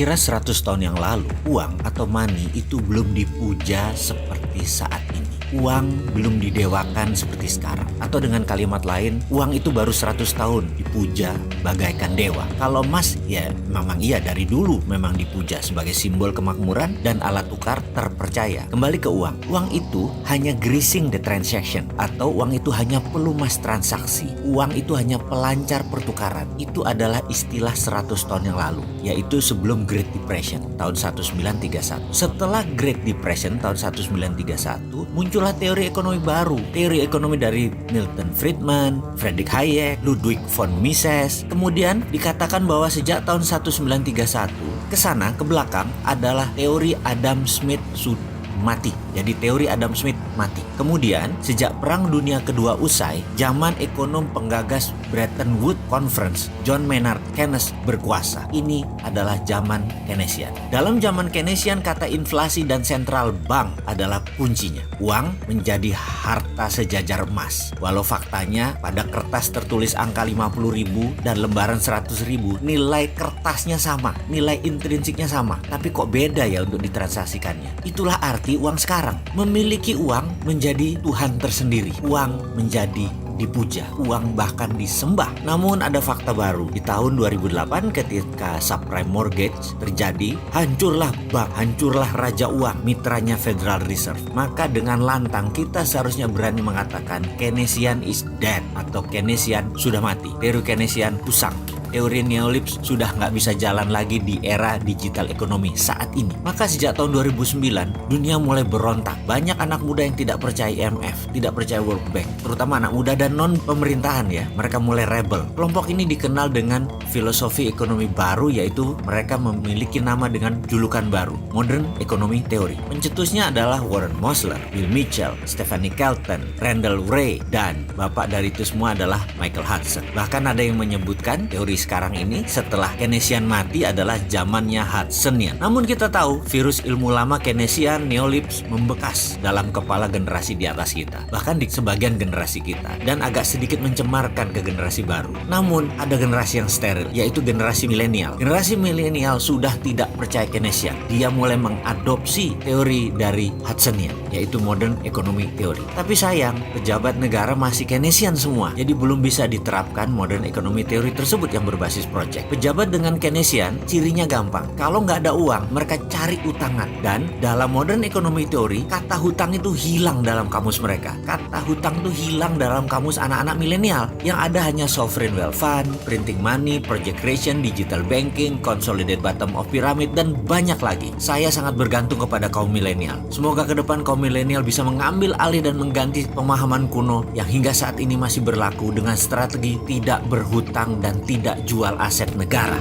Kira-kira 100 tahun yang lalu, uang atau money itu belum dipuja seperti saat ini. Uang belum didewakan seperti sekarang. Atau dengan kalimat lain, uang itu baru 100 tahun dipuja bagaikan dewa. Kalau emas, ya memang iya dari dulu memang dipuja sebagai simbol kemakmuran dan alat tukar terpercaya. Kembali ke uang. Uang itu hanya greasing the transaction, atau uang itu hanya pelumas transaksi. Uang itu hanya pelancar pertukaran. Itu adalah istilah 100 tahun yang lalu, yaitu sebelum Great Depression tahun 1931. Setelah Great Depression tahun 1931, muncullah teori ekonomi baru. Teori ekonomi dari Milton Friedman, Friedrich Hayek, Ludwig von Mises. Kemudian dikatakan bahwa sejak tahun 1931 ke sana ke belakang adalah teori Adam Smith sudah mati. Jadi teori Adam Smith mati. Kemudian sejak Perang Dunia Kedua usai, zaman ekonom penggagas Bretton Woods Conference, John Maynard Keynes berkuasa. Ini adalah zaman Keynesian. Dalam zaman Keynesian, kata inflasi dan central bank adalah kuncinya. Uang menjadi harta sejajar emas. Walau faktanya pada kertas tertulis angka 50.000 dan lembaran 100.000, nilai kertasnya sama, nilai intrinsiknya sama. Tapi kok beda ya untuk ditransaksikannya? Itulah arti uang sekarang. Memiliki uang menjadi Tuhan tersendiri. Uang menjadi dipuja, uang bahkan disembah. Namun ada fakta baru. Di tahun 2008 ketika subprime mortgage terjadi, hancurlah bank, hancurlah raja uang, mitranya Federal Reserve. Maka dengan lantang kita seharusnya berani mengatakan Keynesian is dead, atau Keynesian sudah mati. Teori Keynesian usang. Teori neolips sudah nggak bisa jalan lagi di era digital ekonomi saat ini. Maka sejak tahun 2009, dunia mulai berontak. Banyak anak muda yang tidak percaya IMF, tidak percaya World Bank, terutama anak muda dan non-pemerintahan ya. Mereka mulai rebel. Kelompok ini dikenal dengan filosofi ekonomi baru, yaitu mereka memiliki nama dengan julukan baru, Modern Economy Theory. Pencetusnya adalah Warren Mosler, Bill Mitchell, Stephanie Kelton, Randall Wray, dan bapak dari itu semua adalah Michael Hudson. Bahkan ada yang menyebutkan teori sekarang ini setelah Keynesian mati adalah zamannya Hudsonian. Namun kita tahu virus ilmu lama Keynesian neolips membekas dalam kepala generasi di atas kita, bahkan di sebagian generasi kita, dan agak sedikit mencemarkan ke generasi baru. Namun ada generasi yang steril, yaitu generasi milenial. Generasi milenial sudah tidak percaya Keynesian. Dia mulai mengadopsi teori dari Hudsonian, yaitu Modern Economy Theory. Tapi sayang, pejabat negara masih Keynesian semua, jadi belum bisa diterapkan Modern Economy Theory tersebut yang berbasis project. Pejabat dengan Keynesian cirinya gampang. Kalau nggak ada uang, mereka cari utangan. Dan dalam Modern Economy Theory, kata hutang itu hilang dalam kamus mereka. Kata hutang itu hilang dalam kamus anak-anak milenial. Yang ada hanya sovereign wealth fund, printing money, project creation, digital banking, consolidated bottom of pyramid, dan banyak lagi. Saya sangat bergantung kepada kaum milenial. Semoga ke depan kaum milenial bisa mengambil alih dan mengganti pemahaman kuno yang hingga saat ini masih berlaku dengan strategi tidak berhutang dan tidak jual aset negara.